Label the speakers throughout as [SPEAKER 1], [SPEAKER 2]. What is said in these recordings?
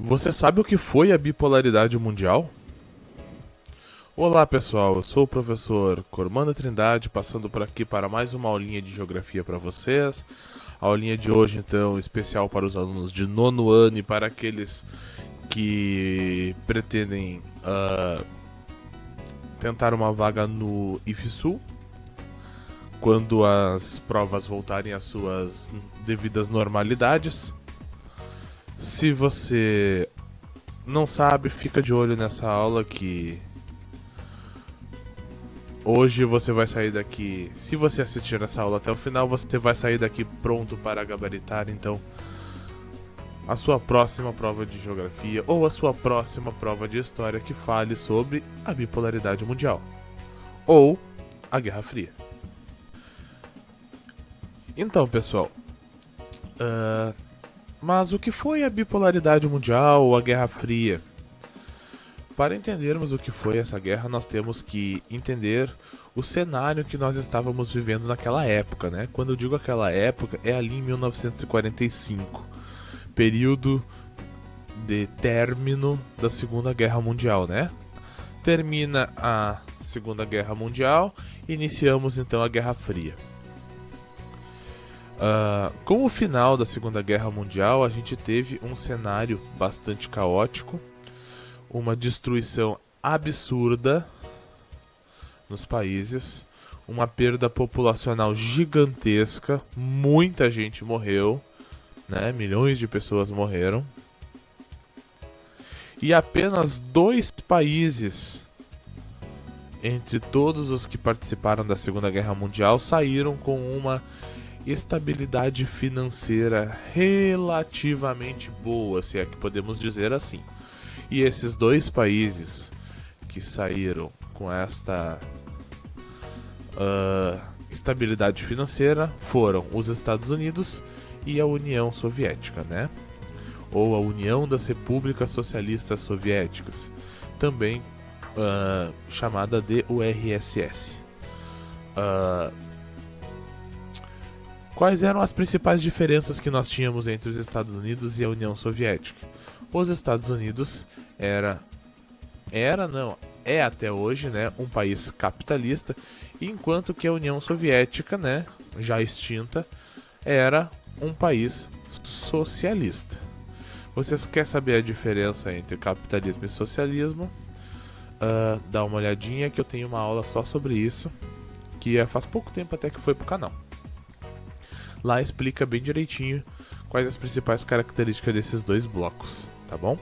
[SPEAKER 1] Você sabe o que foi a bipolaridade mundial? Olá pessoal, eu sou o professor Cormando Trindade, passando por aqui para mais uma aulinha de geografia para vocês. A aulinha de hoje, então, especial para os alunos de nono ano e para aqueles que pretendem tentar uma vaga no IFSU, quando as provas voltarem às suas devidas normalidades. Se você não sabe, fica de olho nessa aula que hoje você vai sair daqui. Se você assistir essa aula até o final, você vai sair daqui pronto para gabaritar, então, a sua próxima prova de geografia ou a sua próxima prova de história que fale sobre a bipolaridade mundial ou a Guerra Fria. Então, pessoal, mas o que foi a bipolaridade mundial ou a Guerra Fria? Para entendermos o que foi essa guerra, nós temos que entender o cenário que nós estávamos vivendo naquela época, né? Quando eu digo aquela época, é ali em 1945, período de término da Segunda Guerra Mundial, né? Termina a Segunda Guerra Mundial, iniciamos então a Guerra Fria. Com o final da Segunda Guerra Mundial, a gente teve um cenário bastante caótico, uma destruição absurda nos países, uma perda populacional gigantesca, muita gente morreu, né? Milhões de pessoas morreram. E apenas 2 países entre todos os que participaram da Segunda Guerra Mundial saíram com uma estabilidade financeira relativamente boa, se é que podemos dizer assim. E esses 2 países que saíram com esta estabilidade financeira foram os Estados Unidos e a União Soviética, né? Ou a União das Repúblicas Socialistas Soviéticas, também chamada de URSS. Quais eram as principais diferenças que nós tínhamos entre os Estados Unidos e a União Soviética? Os Estados Unidos é até hoje, né, um país capitalista, enquanto que a União Soviética, né, já extinta, era um país socialista. Vocês querem saber a diferença entre capitalismo e socialismo? Dá uma olhadinha que eu tenho uma aula só sobre isso, que faz pouco tempo até que foi pro canal. Lá explica bem direitinho quais as principais características desses 2 blocos, tá bom?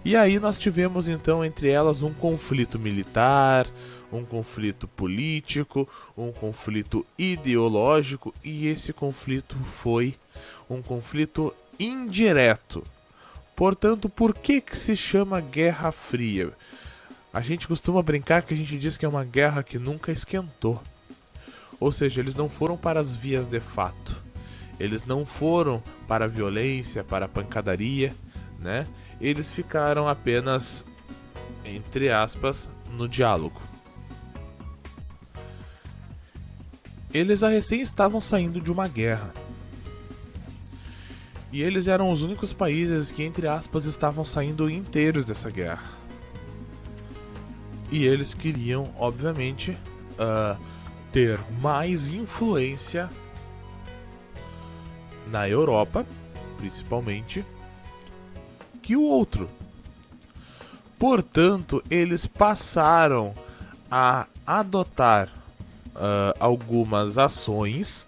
[SPEAKER 1] E aí nós tivemos então entre elas um conflito militar, um conflito político, um conflito ideológico, e esse conflito foi um conflito indireto. Portanto, por que se chama Guerra Fria? A gente costuma brincar que a gente diz que é uma guerra que nunca esquentou. Ou seja, eles não foram para as vias de fato. Eles não foram para a violência, para a pancadaria, né? Eles ficaram apenas, entre aspas, no diálogo. Eles recém estavam saindo de uma guerra. E eles eram os únicos países que, entre aspas, estavam saindo inteiros dessa guerra. E eles queriam, obviamente, ter mais influência na Europa, principalmente, que o outro. Portanto, eles passaram a adotar algumas ações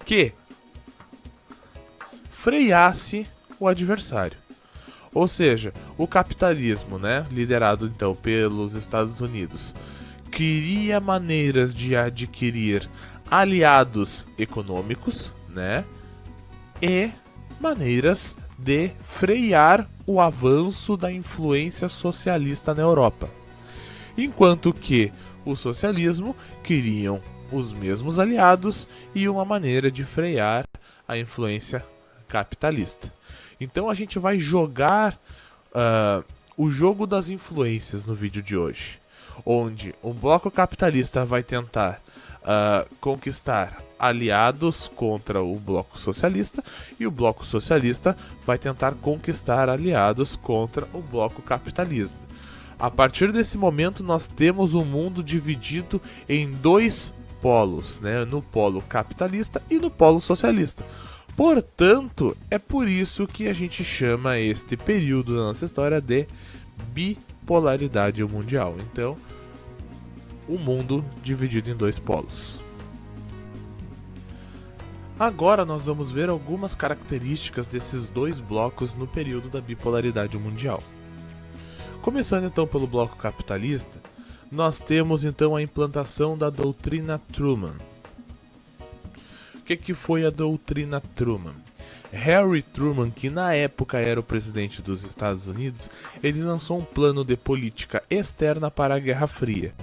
[SPEAKER 1] que freasse o adversário. Ou seja, o capitalismo, né, liderado então pelos Estados Unidos, cria maneiras de adquirir aliados econômicos, né, e maneiras de frear o avanço da influência socialista na Europa. Enquanto que o socialismo queriam os mesmos aliados e uma maneira de frear a influência capitalista. Então a gente vai jogar o jogo das influências no vídeo de hoje, onde o bloco capitalista vai tentar conquistar aliados contra o bloco socialista, e o bloco socialista vai tentar conquistar aliados contra o bloco capitalista. A partir desse momento, nós temos um mundo dividido em dois polos, né? No polo capitalista e no polo socialista. Portanto, é por isso que a gente chama este período da nossa história de bipolaridade mundial. Então, o mundo dividido em dois polos. Agora nós vamos ver algumas características desses dois blocos no período da bipolaridade mundial. Começando então pelo bloco capitalista, nós temos então a implantação da doutrina Truman. O que foi a doutrina Truman? Harry Truman, que na época era o presidente dos Estados Unidos, ele lançou um plano de política externa para a Guerra Fria.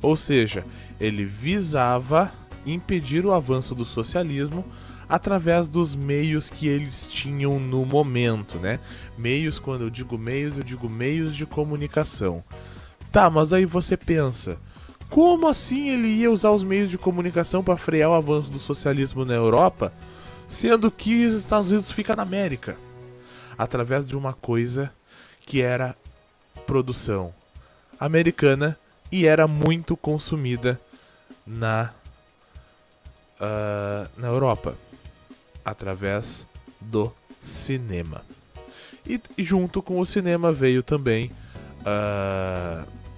[SPEAKER 1] Ou seja, ele visava impedir o avanço do socialismo através dos meios que eles tinham no momento, né? Meios, quando eu digo meios de comunicação. Tá, mas aí você pensa, como assim ele ia usar os meios de comunicação para frear o avanço do socialismo na Europa, sendo que os Estados Unidos fica na América? Através de uma coisa que era produção americana e era muito consumida na Europa, através do cinema. E junto com o cinema veio também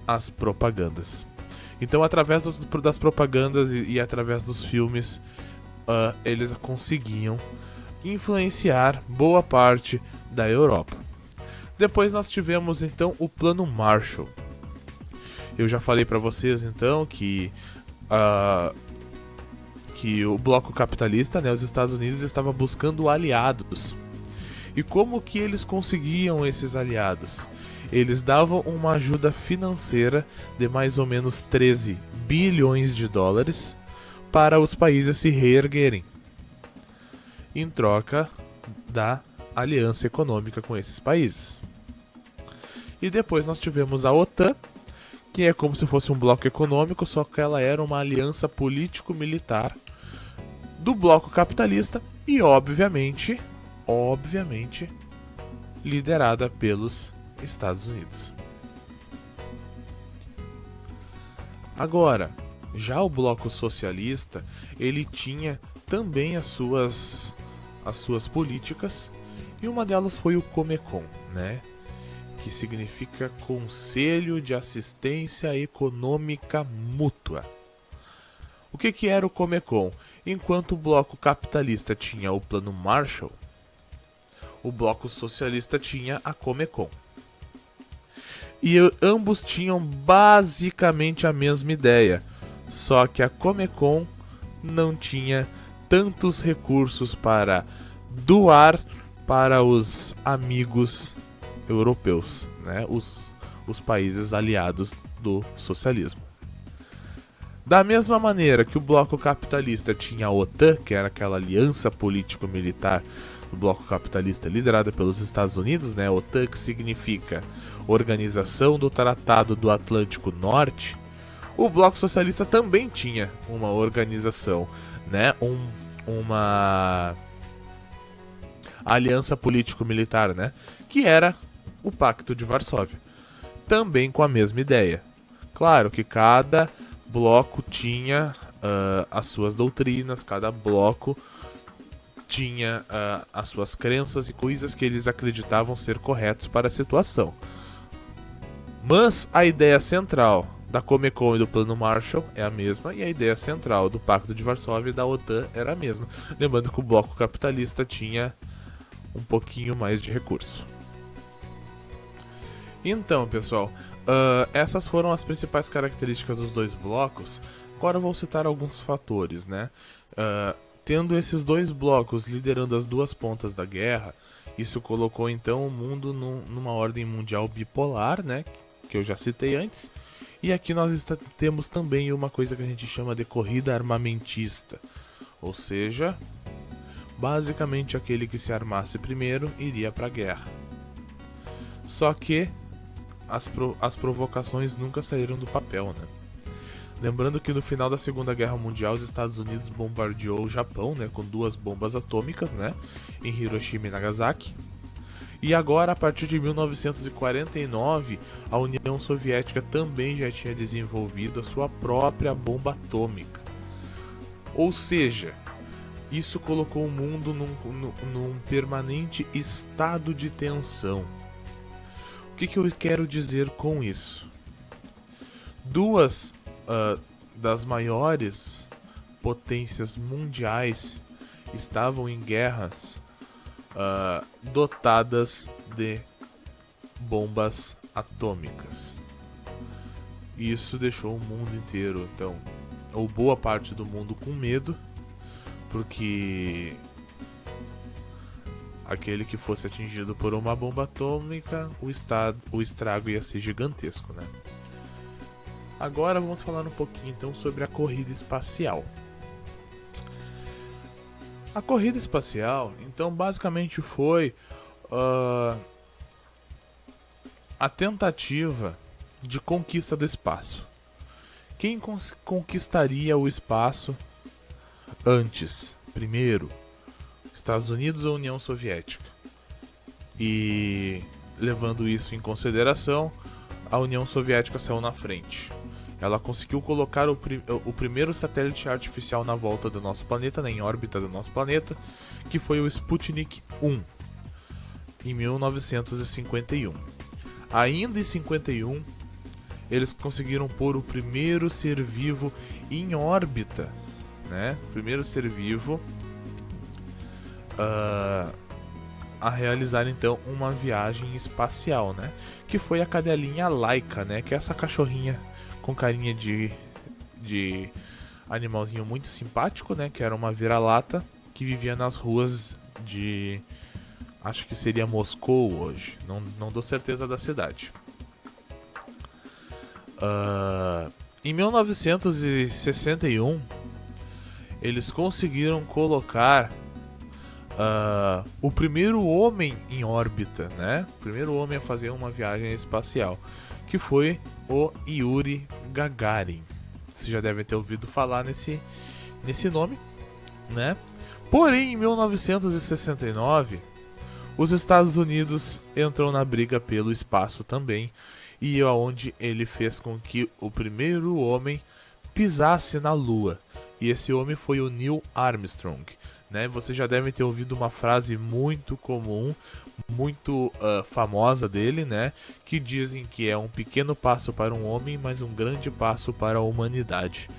[SPEAKER 1] as propagandas. Então, através das propagandas e através dos filmes, eles conseguiam influenciar boa parte da Europa. Depois nós tivemos então o Plano Marshall. Eu já falei para vocês então que o bloco capitalista, né, os Estados Unidos, estava buscando aliados. E como que eles conseguiam esses aliados? Eles davam uma ajuda financeira de mais ou menos 13 bilhões de dólares para os países se reerguerem, em troca da aliança econômica com esses países. E depois nós tivemos a OTAN, que é como se fosse um bloco econômico, só que ela era uma aliança político-militar do bloco capitalista e, obviamente, liderada pelos Estados Unidos. Agora, já o bloco socialista, ele tinha também as suas políticas, e uma delas foi o Comecon, né? Que significa Conselho de Assistência Econômica Mútua. O que era o Comecon? Enquanto o bloco capitalista tinha o Plano Marshall, o bloco socialista tinha a Comecon. E ambos tinham basicamente a mesma ideia, só que a Comecon não tinha tantos recursos para doar para os amigos europeus, né? Os países aliados do socialismo. Da mesma maneira que o bloco capitalista tinha a OTAN, que era aquela aliança político-militar do bloco capitalista liderada pelos Estados Unidos, né? OTAN, que significa Organização do Tratado do Atlântico Norte. O bloco socialista também tinha uma organização, né? Uma aliança político-militar, né? Que era o Pacto de Varsóvia, também com a mesma ideia. Claro que cada bloco tinha as suas doutrinas, cada bloco tinha as suas crenças e coisas que eles acreditavam ser corretos para a situação. Mas a ideia central da Comecon e do Plano Marshall é a mesma, e a ideia central do Pacto de Varsóvia e da OTAN era a mesma. Lembrando que o bloco capitalista tinha um pouquinho mais de recurso. Então, pessoal, essas foram as principais características dos dois blocos. Agora eu vou citar alguns fatores, né? Tendo esses dois blocos liderando as duas pontas da guerra, isso colocou então o mundo numa ordem mundial bipolar, né? Que eu já citei antes. E aqui nós temos também uma coisa que a gente chama de corrida armamentista. Ou seja, basicamente aquele que se armasse primeiro iria para a guerra. Só que as provocações nunca saíram do papel, né? Lembrando que no final da Segunda Guerra Mundial os Estados Unidos bombardeou o Japão, né, com 2 bombas atômicas, né, em Hiroshima e Nagasaki. E agora, a partir de 1949, a União Soviética também já tinha desenvolvido a sua própria bomba atômica. Ou seja, isso colocou o mundo num permanente estado de tensão. O que eu quero dizer com isso? Duas das maiores potências mundiais estavam em guerras dotadas de bombas atômicas. Isso deixou o mundo inteiro, então, ou boa parte do mundo, com medo, porque aquele que fosse atingido por uma bomba atômica, o estrago ia ser gigantesco, né? Agora vamos falar um pouquinho então sobre a corrida espacial. A corrida espacial, então, basicamente foi a tentativa de conquista do espaço. Quem conquistaria o espaço antes? Primeiro, Estados Unidos ou União Soviética? E levando isso em consideração, a União Soviética saiu na frente. Ela conseguiu colocar o primeiro satélite artificial na volta do nosso planeta, né, em órbita do nosso planeta, que foi o Sputnik 1, em 1951. Ainda em 51, eles conseguiram pôr o primeiro ser vivo em órbita, né? Primeiro ser vivo a realizar então uma viagem espacial, né? Que foi a cadelinha Laika, né? Que é essa cachorrinha com carinha de animalzinho muito simpático, né? Que era uma vira-lata que vivia nas ruas de... acho que seria Moscou hoje. Não dou certeza da cidade. Em 1961, eles conseguiram colocar o primeiro homem em órbita, né? O primeiro homem a fazer uma viagem espacial, que foi o Yuri Gagarin. Vocês já devem ter ouvido falar nesse nome, né? Porém, em 1969, os Estados Unidos entrou na briga pelo espaço também, e aonde ele fez com que o primeiro homem pisasse na Lua. E esse homem foi o Neil Armstrong, né? Vocês já devem ter ouvido uma frase muito comum, muito famosa dele, né? Que dizem que é um pequeno passo para um homem, mas um grande passo para a humanidade.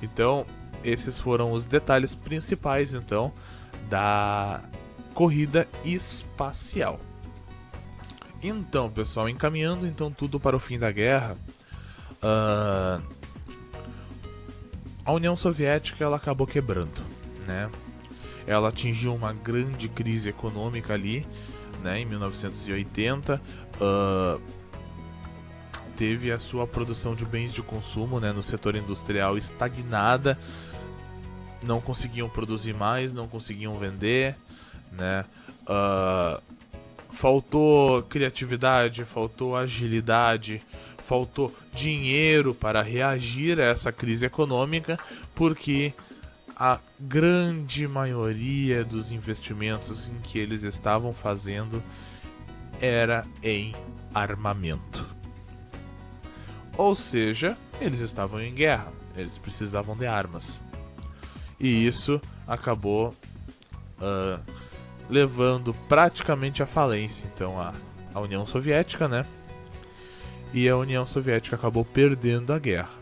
[SPEAKER 1] Então, esses foram os detalhes principais, então, da corrida espacial. Então, pessoal, encaminhando então tudo para o fim da guerra, a União Soviética ela acabou quebrando, né? Ela atingiu uma grande crise econômica ali, né, em 1980. Teve a sua produção de bens de consumo, né, no setor industrial estagnada. Não conseguiam produzir mais, não conseguiam vender, né? Faltou criatividade, faltou agilidade, faltou dinheiro para reagir a essa crise econômica, porque a grande maioria dos investimentos em que eles estavam fazendo era em armamento. Ou seja, eles estavam em guerra, eles precisavam de armas. E isso acabou levando praticamente à falência, então, a União Soviética, né? E a União Soviética acabou perdendo a guerra.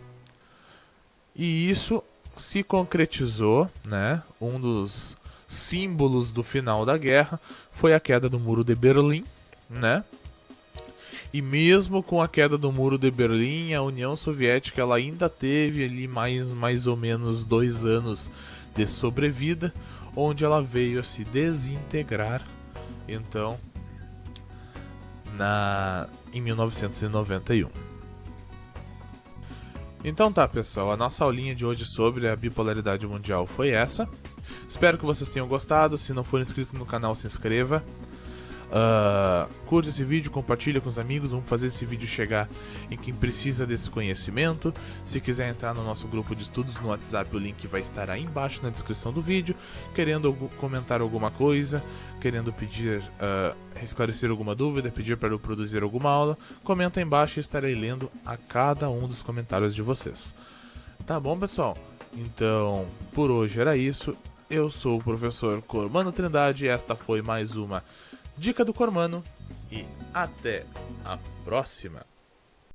[SPEAKER 1] E isso se concretizou, né? Um dos símbolos do final da guerra foi a queda do Muro de Berlim, né? E mesmo com a queda do Muro de Berlim, a União Soviética ela ainda teve ali mais ou menos 2 anos de sobrevida, onde ela veio a se desintegrar, então, em 1991. Então tá, pessoal, a nossa aulinha de hoje sobre a bipolaridade mundial foi essa. Espero que vocês tenham gostado. Se não for inscrito no canal, se inscreva. Curte esse vídeo, compartilha com os amigos, vamos fazer esse vídeo chegar em quem precisa desse conhecimento. Se quiser entrar no nosso grupo de estudos no WhatsApp, o link vai estar aí embaixo na descrição do vídeo. Querendo comentar alguma coisa, querendo pedir, esclarecer alguma dúvida, pedir para eu produzir alguma aula, comenta aí embaixo e estarei lendo a cada um dos comentários de vocês. Tá bom, pessoal? Então, por hoje era isso. Eu sou o professor Cormano Trindade e esta foi mais uma Dica do Cormano e até a próxima!